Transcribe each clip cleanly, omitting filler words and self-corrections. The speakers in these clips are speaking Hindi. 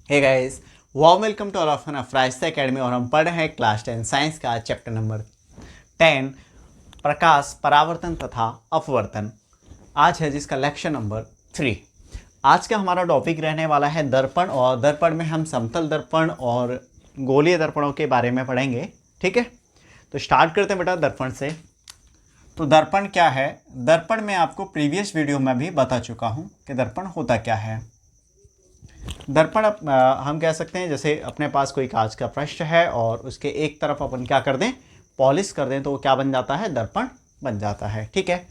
Hey guys, warm welcome to all of फ्राइस्ता एकेडमी। और हम पढ़ रहे हैं क्लास 10 साइंस का चैप्टर नंबर 10 प्रकाश, परावर्तन तथा अपवर्तन। आज है जिसका लेक्चर नंबर 3। आज का हमारा टॉपिक रहने वाला है दर्पण, और दर्पण में हम समतल दर्पण और गोलीय दर्पणों के बारे में पढ़ेंगे। ठीक है, तो स्टार्ट करते हैं बेटा दर्पण से। तो दर्पण क्या है? दर्पण में आपको प्रीवियस वीडियो में भी बता चुका हूँ कि दर्पण होता क्या है। दर्पण हम कह सकते हैं जैसे अपने पास कोई कांच का पृष्ठ है और उसके एक तरफ अपन क्या कर दें, पॉलिश कर दें, तो वो क्या बन जाता है, दर्पण बन जाता है। ठीक है,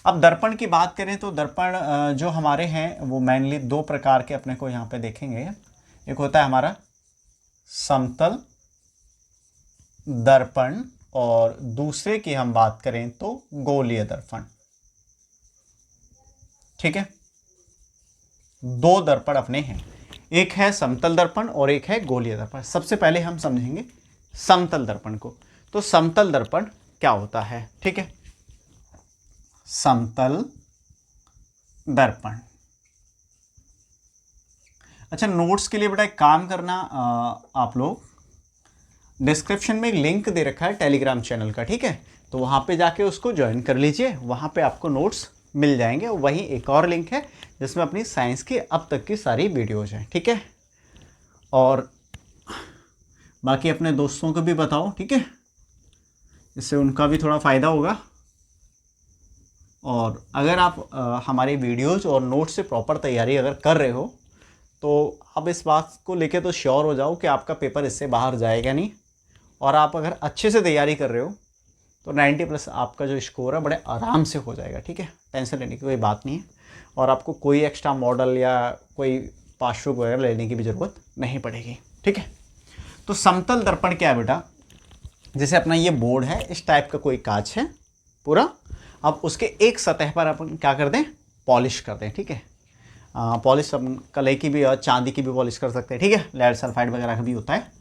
अब दर्पण की बात करें तो दर्पण जो हमारे हैं वो मेनली दो प्रकार के अपने को यहाँ पे देखेंगे। एक होता है हमारा समतल दर्पण और दूसरे की हम बात करें तो गोलीय दर्पण। ठीक है, दो दर्पण अपने हैं, एक है समतल दर्पण और एक है गोलीय दर्पण। सबसे पहले हम समझेंगे समतल दर्पण को। तो समतल दर्पण क्या होता है? ठीक है, समतल दर्पण। अच्छा, नोट्स के लिए बेटा एक काम करना, आप लोग डिस्क्रिप्शन में एक लिंक दे रखा है टेलीग्राम चैनल का। ठीक है, तो वहां पे जाके उसको ज्वाइन कर लीजिए, वहां पे आपको नोट्स मिल जाएंगे। वहीं एक और लिंक है जिसमें अपनी साइंस की अब तक की सारी वीडियोज हैं। ठीक है, और बाकी अपने दोस्तों को भी बताओ। ठीक है, इससे उनका भी थोड़ा फ़ायदा होगा। और अगर आप हमारी वीडियोज और नोट से प्रॉपर तैयारी अगर कर रहे हो तो आप इस बात को लेके तो श्योर हो जाओ कि आपका पेपर इससे बाहर जाएगा नहीं। और आप अगर अच्छे से तैयारी कर रहे हो तो 90+ आपका जो स्कोर है बड़े आराम से हो जाएगा। ठीक है, टेंशन लेने की कोई बात नहीं है, और आपको कोई एक्स्ट्रा मॉडल या कोई पासबुक वगैरह लेने की भी ज़रूरत नहीं पड़ेगी। ठीक है, तो समतल दर्पण क्या है बेटा? जैसे अपना ये बोर्ड है, इस टाइप का कोई कांच है पूरा। अब उसके एक सतह पर अपन क्या कर दें, पॉलिश कर दें। ठीक है, पॉलिश अपन कलई की भी और चांदी की भी पॉलिश कर सकते हैं। ठीक है, लेड सल्फाइड वगैरह का भी होता है।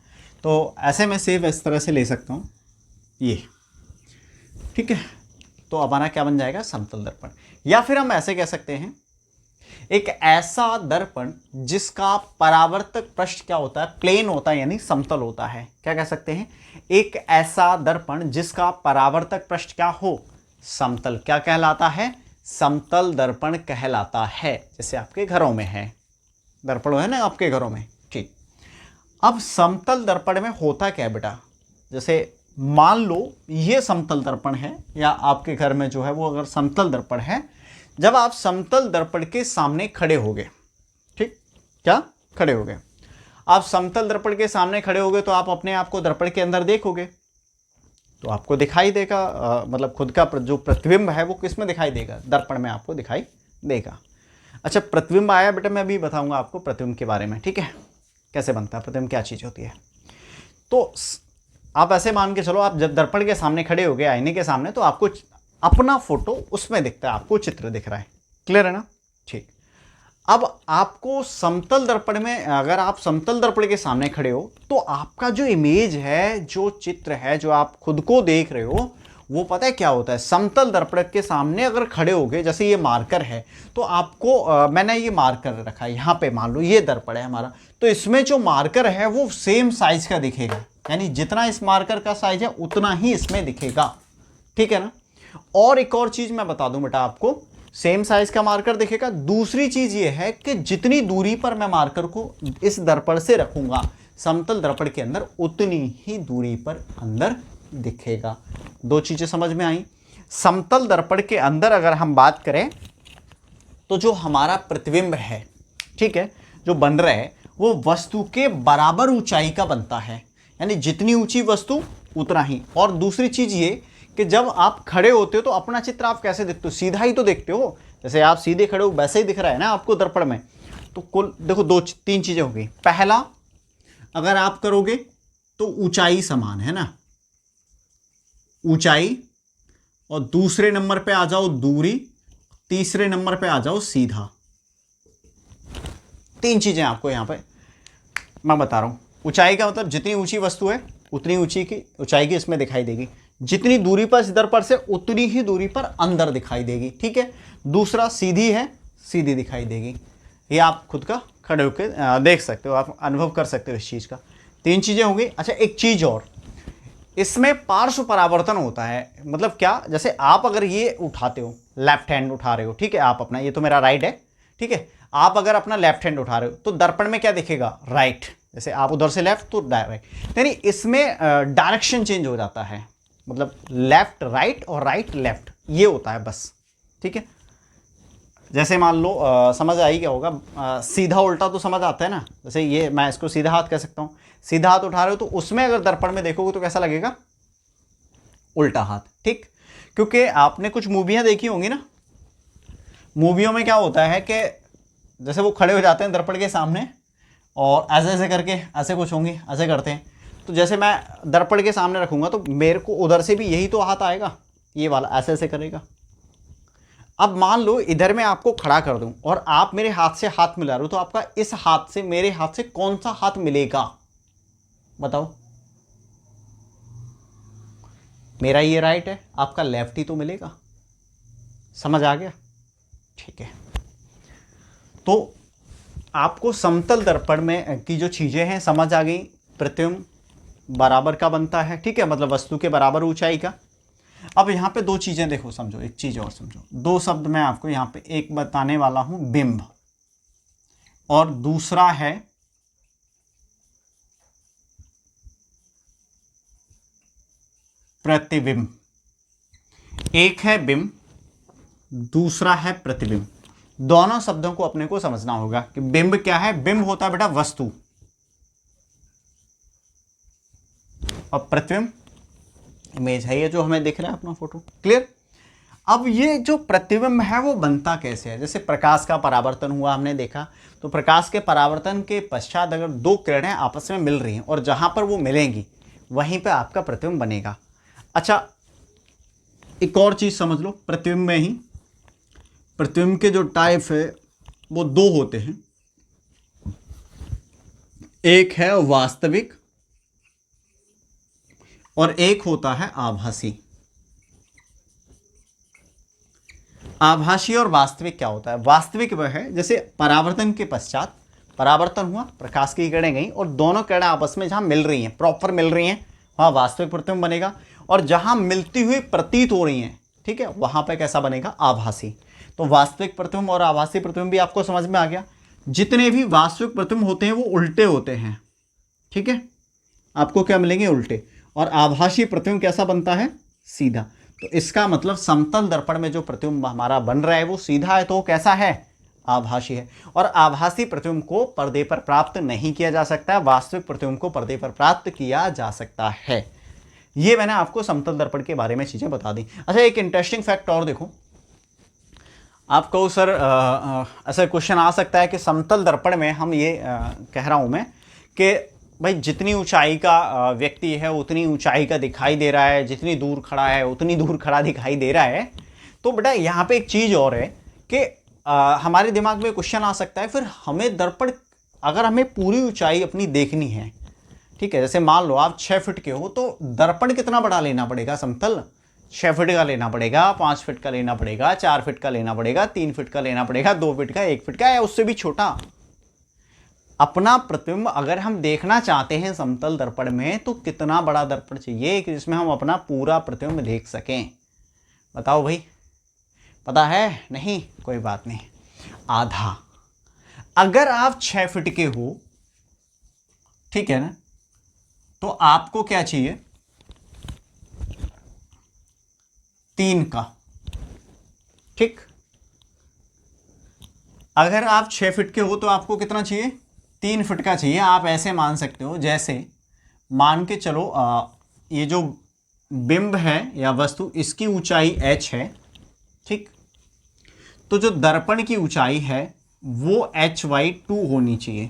तो ऐसे में सेव इस तरह से ले सकता हूँ ये। ठीक है, तो हमारा क्या बन जाएगा, समतल दर्पण। या फिर हम ऐसे कह सकते हैं एक ऐसा दर्पण जिसका परावर्तक पृष्ठ क्या होता है, प्लेन होता है, यानी समतल होता है। क्या कह सकते हैं, एक ऐसा दर्पण जिसका परावर्तक पृष्ठ क्या हो, समतल। क्या कहलाता है, समतल दर्पण कहलाता है। जैसे आपके घरों में है दर्पण है ना, आपके घरों में। ठीक, अब समतल दर्पण में होता क्या है बेटा? जैसे मान लो ये समतल दर्पण है, या आपके घर में जो है वो अगर समतल दर्पण है, जब आप समतल दर्पण के सामने खड़े होगे, ठीक, क्या खड़े होगे, आप समतल दर्पण के सामने खड़े होगे तो आप अपने आप को दर्पण के अंदर देखोगे तो आपको दिखाई देगा, मतलब खुद का जो प्रतिबिंब है वो किस में दिखाई देगा, दर्पण में आपको दिखाई देगा। अच्छा, प्रतिबिंब आया बेटा, मैं अभी बताऊंगा आपको प्रतिबिंब के बारे में। ठीक है, कैसे बनता है प्रतिबिंब, क्या चीज़ होती है। तो आप ऐसे मान के चलो, आप जब दर्पण के सामने खड़े हो गए, आईने के सामने, तो आपको अपना फोटो उसमें दिखता है, आपको चित्र दिख रहा है। क्लियर है ना? ठीक, अब आपको समतल दर्पण में, अगर आप समतल दर्पण के सामने खड़े हो तो आपका जो इमेज है, जो चित्र है, जो आप खुद को देख रहे हो, वो पता है क्या होता है, समतल दर्पण के सामने अगर खड़े हो गए, जैसे ये मार्कर है, तो आपको मैंने ये मार्कर रखा है यहाँ पे, मान लो ये दर्पण है हमारा, तो इसमें जो मार्कर है वो सेम साइज का दिखेगा, यानी जितना इस मार्कर का साइज है उतना ही इसमें दिखेगा। ठीक है ना? और एक और चीज मैं बता दूं बेटा आपको, सेम साइज का मार्कर दिखेगा। दूसरी चीज ये है कि जितनी दूरी पर मैं मार्कर को इस दर्पण से रखूंगा समतल दर्पण के अंदर, उतनी ही दूरी पर अंदर दिखेगा। दो चीजें समझ में आई। समतल दर्पण के अंदर अगर हम बात करें तो जो हमारा प्रतिबिंब है, ठीक है, जो बन रहा है वो वस्तु के बराबर ऊंचाई का बनता है, यानी जितनी ऊंची वस्तु उतना ही। और दूसरी चीज ये कि जब आप खड़े होते हो तो अपना चित्र आप कैसे देखते हो, सीधा ही तो देखते हो। जैसे आप सीधे खड़े हो वैसे ही दिख रहा है ना आपको दर्पण में। तो कुल देखो तीन चीजें हो गई। पहला, अगर आप करोगे तो ऊंचाई समान है ना, ऊंचाई, और दूसरे नंबर पे आ जाओ दूरी, तीसरे नंबर पे आ जाओ सीधा। तीन चीजें आपको यहां पे मैं बता रहा हूं। ऊंचाई का मतलब जितनी ऊंची वस्तु है उतनी ऊंचाई की इसमें दिखाई देगी, जितनी दूरी पर इस दर्पण से उतनी ही दूरी पर अंदर दिखाई देगी। ठीक है, दूसरा सीधी है, सीधी दिखाई देगी। ये आप खुद का खड़े होकर देख सकते हो, आप अनुभव कर सकते हो इस चीज़ का। 3 चीज़ें होंगी। अच्छा, एक चीज़ और, इसमें पार्श्व परावर्तन होता है। मतलब क्या, जैसे आप अगर ये उठाते हो, लेफ्ट हैंड उठा रहे हो, ठीक है, आप अपना, ये तो मेरा राइट है, ठीक है, आप अगर अपना लेफ्ट हैंड उठा रहे हो तो दर्पण में क्या दिखेगा, राइट। जैसे आप उधर से लेफ्ट तो राइट, यानी इसमें डायरेक्शन चेंज हो जाता है, मतलब लेफ्ट राइट और राइट लेफ्ट, ये होता है बस, ठीक है। जैसे मान लो समझ आई क्या होगा, सीधा उल्टा तो समझ आता है ना, जैसे ये मैं इसको सीधा हाथ कह सकता हूँ, सीधा हाथ उठा रहे हो तो उसमें अगर दर्पण में देखोगे तो कैसा लगेगा, उल्टा हाथ, ठीक। क्योंकि आपने कुछ मूवियाँ देखी होंगी ना, मूवियों में क्या होता है कि जैसे वो खड़े हो जाते हैं दर्पण के सामने और ऐसे ऐसे करके ऐसे कुछ होंगे, ऐसे करते हैं, तो जैसे मैं दर्पण के सामने रखूंगा तो मेरे को उधर से भी यही तो हाथ आएगा, ये वाला ऐसे ऐसे करेगा। अब मान लो इधर मैं आपको खड़ा कर दूं और आप मेरे हाथ से हाथ मिला रहे हो, तो आपका इस हाथ से मेरे हाथ से कौन सा हाथ मिलेगा, बताओ। मेरा ये राइट है, आपका लेफ्ट ही तो मिलेगा। समझ आ गया, ठीक है। तो आपको समतल दर्पण में की जो चीजें हैं समझ आ गई। प्रतिबिंब बराबर का बनता है, ठीक है, मतलब वस्तु के बराबर ऊंचाई का। अब यहाँ पे 2 चीजें देखो, समझो, एक चीज और समझो, 2 शब्द मैं आपको यहाँ पे, एक बताने वाला हूं बिंब और दूसरा है प्रतिबिंब। एक है बिंब, दूसरा है प्रतिबिंब। दोनों शब्दों को अपने को समझना होगा कि बिंब क्या है। बिंब होता है बेटा वस्तु, और प्रतिबिंब इमेज है, ये जो हमें दिख रहा है अपना फोटो, क्लियर। अब ये जो प्रतिबिंब है वो बनता कैसे है, जैसे प्रकाश का परावर्तन हुआ हमने देखा, तो प्रकाश के परावर्तन के पश्चात अगर 2 किरणें आपस में मिल रही हैं और जहां पर वो मिलेंगी वहीं पे आपका प्रतिबिंब बनेगा। अच्छा, एक और चीज समझ लो, प्रतिबिंब में ही प्रतिबिंब के जो टाइप है वो 2 होते हैं। एक है वास्तविक और एक होता है आभासी। आभासी और वास्तविक क्या होता है, वास्तविक वह है जैसे परावर्तन के पश्चात परावर्तन हुआ, प्रकाश की किरणें गई और दोनों किरणें आपस में जहां मिल रही हैं, प्रॉपर मिल रही हैं, वहां वास्तविक प्रतिबिंब बनेगा। और जहां मिलती हुई प्रतीत हो रही हैं, ठीक है, वहां पर कैसा बनेगा, आभासी। तो वास्तविक प्रतिबिंब और आभासी प्रतिबिंब भी आपको समझ में आ गया। जितने भी वास्तविक प्रतिबिंब होते हैं वो उल्टे होते हैं, ठीक है, आपको क्या मिलेंगे, उल्टे। और आभासी प्रतिबिंब कैसा बनता है, सीधा। तो इसका मतलब समतल दर्पण में जो प्रतिबिंब हमारा बन रहा है वो सीधा है, तो कैसा है, आभासी है। और आभासी प्रतिबिंब को पर्दे पर प्राप्त नहीं किया जा सकता, वास्तविक प्रतिबिंब को पर्दे पर प्राप्त किया जा सकता है। ये मैंने आपको समतल दर्पण के बारे में चीजें बता दी। अच्छा, एक इंटरेस्टिंग फैक्ट और देखो, आपको सर ऐसा क्वेश्चन आ सकता है कि समतल दर्पण में हम ये कह रहा हूं मैं कि भाई जितनी ऊंचाई का व्यक्ति है उतनी ऊंचाई का दिखाई दे रहा है, जितनी दूर खड़ा है उतनी दूर खड़ा दिखाई दे रहा है। तो बेटा यहाँ पे एक चीज और है कि हमारे दिमाग में क्वेश्चन आ सकता है, फिर हमें दर्पण, अगर हमें पूरी ऊंचाई अपनी देखनी है, ठीक है, जैसे मान लो आप 6 फीट के हो तो दर्पण कितना बड़ा लेना पड़ेगा, समतल 6 फीट का लेना पड़ेगा, 5 फीट का लेना पड़ेगा, 4 फीट का लेना पड़ेगा, 3 फीट का लेना पड़ेगा, 2 फीट का, 1 फीट का, या उससे भी छोटा। अपना प्रतिबिंब अगर हम देखना चाहते हैं समतल दर्पण में तो कितना बड़ा दर्पण चाहिए कि जिसमें हम अपना पूरा प्रतिबिंब देख सकें, बताओ भाई, पता है, नहीं, कोई बात नहीं, आधा। अगर आप 6 फीट के हो, ठीक है ना, तो आपको क्या चाहिए, 3 का, ठीक। अगर आप 6 फीट के हो तो आपको कितना चाहिए, 3 फीट का चाहिए। आप ऐसे मान सकते हो, जैसे मान के चलो ये जो बिंब है या वस्तु, इसकी ऊंचाई h है, ठीक, तो जो दर्पण की ऊंचाई है वो h/2 होनी चाहिए।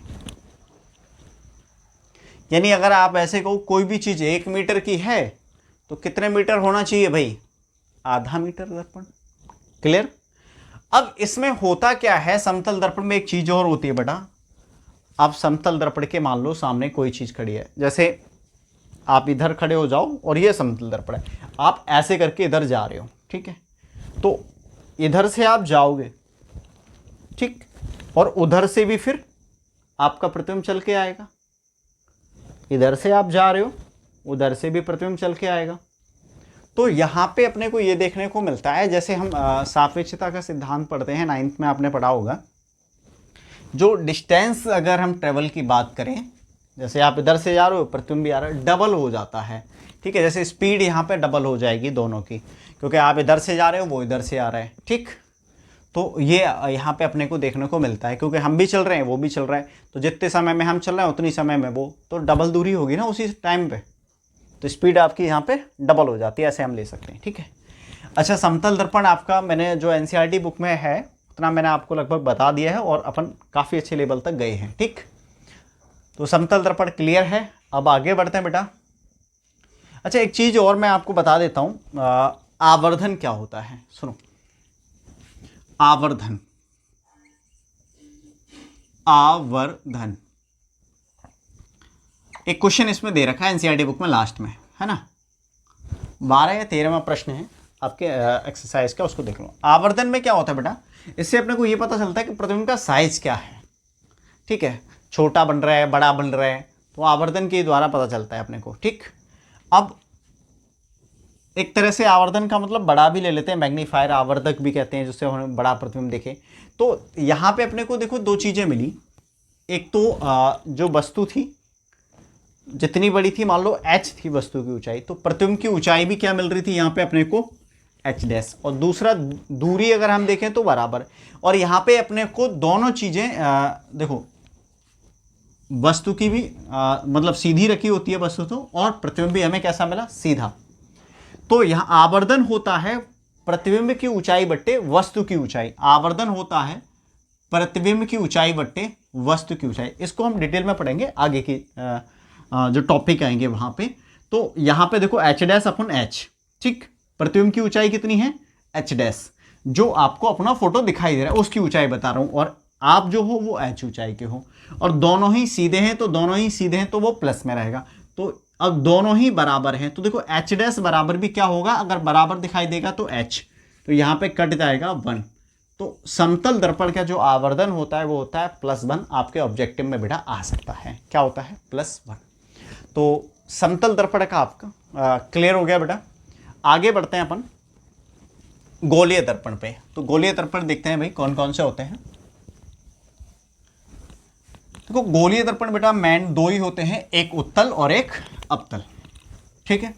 यानी अगर आप ऐसे कहो कोई भी चीज 1 मीटर की है तो कितने मीटर होना चाहिए भाई, आधा मीटर दर्पण, क्लियर। अब इसमें होता क्या है, समतल दर्पण में एक चीज और होती है बेटा। आप समतल दर्पण के मान लो सामने कोई चीज खड़ी है, जैसे आप इधर खड़े हो जाओ और ये समतल दर्पण है, आप ऐसे करके इधर जा रहे हो, ठीक है, तो इधर से आप जाओगे, ठीक, और उधर से भी फिर आपका प्रतिबिंब चल के आएगा। इधर से आप जा रहे हो, उधर से भी प्रतिबिंब चल के आएगा। तो यहाँ पे अपने को ये देखने को मिलता है, जैसे हम सापेक्षता का सिद्धांत पढ़ते हैं, 9th में आपने पढ़ा होगा, जो डिस्टेंस अगर हम ट्रेवल की बात करें, जैसे आप इधर से जा रहे हो, प्रतिबिंब भी आ रहा है, डबल हो जाता है। ठीक है, जैसे स्पीड यहाँ पे डबल हो जाएगी दोनों की, क्योंकि आप इधर से जा रहे हो, वो इधर से आ रहा है। ठीक, तो ये यहाँ पे अपने को देखने को मिलता है, क्योंकि हम भी चल रहे हैं, वो भी चल रहा है, तो जितने समय में हम चल रहे हैं उतनी समय में वो, तो डबल दूरी होगी ना उसी टाइम पे, तो स्पीड आपकी यहाँ पे डबल हो जाती है, ऐसे हम ले सकते हैं। ठीक है, अच्छा, समतल दर्पण आपका मैंने जो एनसीईआरटी बुक में है उतना मैंने आपको लगभग बता दिया है और अपन काफ़ी अच्छे लेवल तक गए हैं। ठीक, तो समतल दर्पण क्लियर है। अब आगे बढ़ते हैं बेटा। अच्छा, एक चीज़ और मैं आपको बता देता हूँ, आवर्धन क्या होता है, सुनो। आवर्धन, आवर्धन एक क्वेश्चन इसमें दे रखा है एनसीईआरटी बुक में लास्ट में, है ना, 12 या 13वां प्रश्न है आपके एक्सरसाइज का, उसको देख लो। आवर्धन में क्या होता है बेटा, इससे अपने को ये पता चलता है कि प्रतिबिंब का साइज क्या है। ठीक है, छोटा बन रहा है, बड़ा बन रहा है, तो आवर्धन के द्वारा पता चलता है अपने को। ठीक, अब एक तरह से आवर्धन का मतलब बड़ा भी ले लेते हैं, मैग्नीफायर आवर्धक भी कहते हैं, जिससे हमें बड़ा प्रतिबिंब देखे। तो यहाँ पे अपने को देखो दो चीज़ें मिली। एक तो जो वस्तु थी जितनी बड़ी थी, मान लो h थी वस्तु की ऊंचाई, तो प्रतिबिंब की ऊंचाई भी क्या मिल रही थी यहाँ पे अपने को, h डैश, और दूसरा दूरी अगर हम देखें तो बराबर। और यहाँ पे अपने को दोनों चीज़ें देखो, वस्तु की भी मतलब सीधी रखी होती है वस्तु तो, और प्रतिबिंब भी हमें कैसा मिला, सीधा। तो यहाँ आवर्धन होता है प्रतिबिंब की ऊंचाई बट्टे वस्तु की ऊंचाई। आवर्धन होता है प्रतिबिंब की ऊंचाई बट्टे वस्तु की ऊंचाई। इसको हम डिटेल में पढ़ेंगे आगे की जो टॉपिक आएंगे वहां पे। तो यहाँ पे देखो h डैश अपन h, ठीक, प्रतिबिंब की ऊंचाई कितनी है, h डैश, जो आपको अपना फोटो दिखाई दे रहा है उसकी ऊंचाई बता रहा हूं, और आप जो हो वो h ऊंचाई के हो, और दोनों ही सीधे हैं, तो दोनों ही सीधे हैं तो वो प्लस में रहेगा। तो अब दोनों ही बराबर हैं, तो देखो h डैश बराबर भी क्या होगा, अगर बराबर दिखाई देगा तो h, तो यहाँ पे कट जाएगा 1। तो समतल दर्पण का जो आवर्धन होता है वो होता है +1। आपके ऑब्जेक्टिव में बेटा आ सकता है, क्या होता है, +1। तो समतल दर्पण का आपका क्लियर हो गया बेटा। आगे बढ़ते हैं अपन गोलीय दर्पण पे। तो गोलीय दर्पण देखते हैं भाई कौन कौन से होते हैं। देखो गोलीय दर्पण बेटा मेन दो ही होते हैं, एक उत्तल और एक अवतल। ठीक है,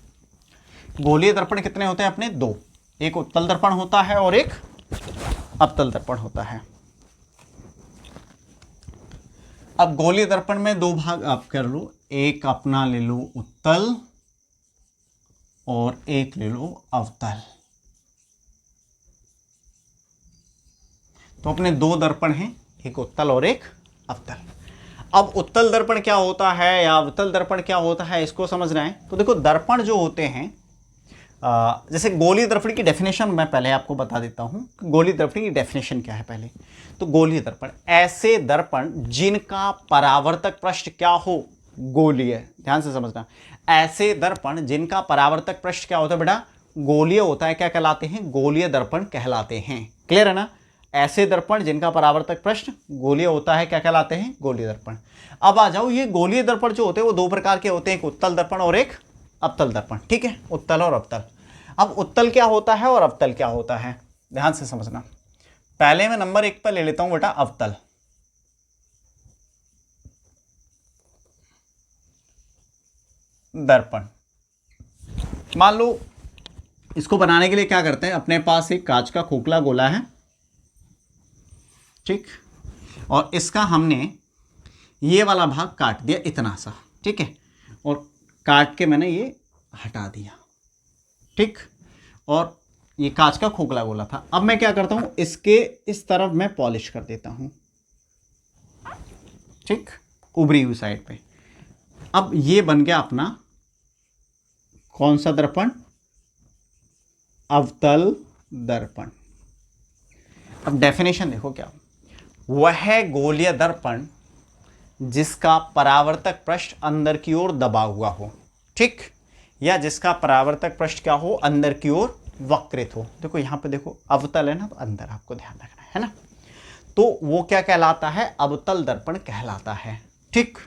गोलीय दर्पण कितने होते हैं अपने, दो, एक उत्तल दर्पण होता है और एक अवतल दर्पण होता है। अब गोलीय दर्पण में दो भाग आप कर लो, एक अपना ले लो उत्तल और एक ले लो अवतल। तो अपने दो दर्पण हैं, एक उत्तल और एक अवतल। अब उत्तल दर्पण क्या होता है या अवतल दर्पण क्या होता है, इसको समझना है। तो देखो दर्पण जो होते हैं, जैसे गोलीय दर्पण की डेफिनेशन मैं पहले आपको बता देता हूं। गोलीय दर्पण की डेफिनेशन क्या है पहले। तो गोलीय दर्पण ऐसे दर्पण जिनका परावर्तक पृष्ठ क्या हो, गोलीय, ध्यान से समझना, ऐसे दर्पण जिनका परावर्तक पृष्ठ क्या होता है बेटा, गोलीय होता है, क्या कहलाते हैं, गोलीय दर्पण कहलाते हैं। क्लियर है ना, ऐसे दर्पण जिनका परावर्तक पृष्ठ गोलीय होता है क्या कहलाते हैं, गोलीय दर्पण। अब आ जाओ, ये गोलीय दर्पण जो होते हैं वो दो प्रकार के होते हैं, एक उत्तल दर्पण और एक अवतल दर्पण। ठीक है, उत्तल और अवतल। अब उत्तल क्या होता है और अवतल क्या होता है, ध्यान से समझना। पहले मैं नंबर 1 पर ले लेता हूं बेटा अवतल। दर्पण, मान लो इसको बनाने के लिए क्या करते हैं, अपने पास एक कांच का खोखला गोला है, ठीक, और इसका हमने ये वाला भाग काट दिया इतना सा, ठीक है, और काट के मैंने ये हटा दिया, ठीक, और ये कांच का खोखला गोला था। अब मैं क्या करता हूं, इसके इस तरफ मैं पॉलिश कर देता हूं, ठीक, उभरी हुई साइड पे। अब ये बन गया अपना कौन सा दर्पण, अवतल दर्पण। अब डेफिनेशन देखो क्या, वह गोलीय दर्पण जिसका परावर्तक पृष्ठ अंदर की ओर दबा हुआ हो, ठीक, या जिसका परावर्तक पृष्ठ क्या हो, अंदर की ओर वक्रित हो। देखो यहां पे देखो अवतल है ना, तो अंदर आपको ध्यान रखना है ना। तो वो क्या कहलाता है, अवतल दर्पण कहलाता है। ठीक,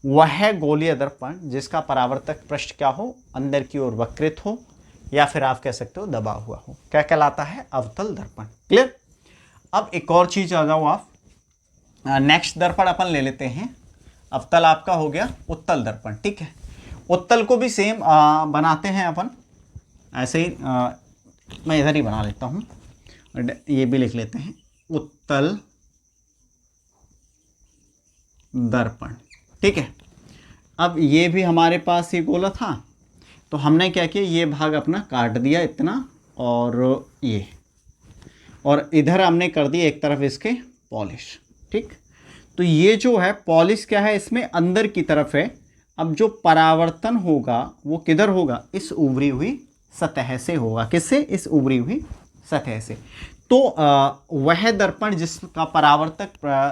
वह गोलीय दर्पण जिसका परावर्तक पृष्ठ क्या हो, अंदर की ओर वक्रित हो या फिर आप कह सकते हो दबा हुआ हो, क्या कहलाता है, अवतल दर्पण। क्लियर। अब एक और चीज आ जाओ आप, नेक्स्ट दर्पण अपन ले लेते हैं। अवतल आपका हो गया, उत्तल दर्पण। ठीक है, उत्तल को भी सेम बनाते हैं अपन ऐसे ही। मैं इधर ही बना लेता हूँ, ये भी लिख लेते हैं, उत्तल दर्पण। ठीक है, अब ये भी हमारे पास ये गोला था, तो हमने क्या किया, ये भाग अपना काट दिया इतना, और ये, और इधर हमने कर दिया एक तरफ इसके पॉलिश। ठीक, तो ये जो है पॉलिश क्या है, इसमें अंदर की तरफ है। अब जो परावर्तन होगा वो किधर होगा, इस उभरी हुई सतह से होगा। किससे, इस उभरी हुई सतह से। तो वह दर्पण जिसका परावर्तक,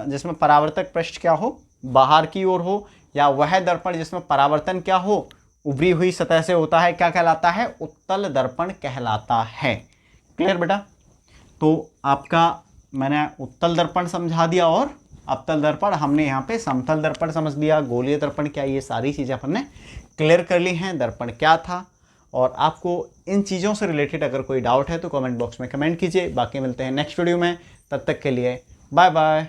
जिसमें परावर्तक पृष्ठ क्या हो, बाहर की ओर हो, या वह दर्पण जिसमें परावर्तन क्या हो, उभरी हुई सतह से होता है, क्या कहलाता है, उत्तल दर्पण कहलाता है। क्लियर बेटा। तो आपका मैंने उत्तल दर्पण समझा दिया, और अवतल दर्पण हमने यहाँ पे समतल दर्पण समझ लिया, गोलीय दर्पण क्या, ये सारी चीज़ें अपन ने क्लियर कर ली हैं, दर्पण क्या था। और आपको इन चीज़ों से रिलेटेड अगर कोई डाउट है तो कमेंट बॉक्स में कमेंट कीजिए। बाकी मिलते हैं नेक्स्ट वीडियो में, तब तक के लिए बाय बाय।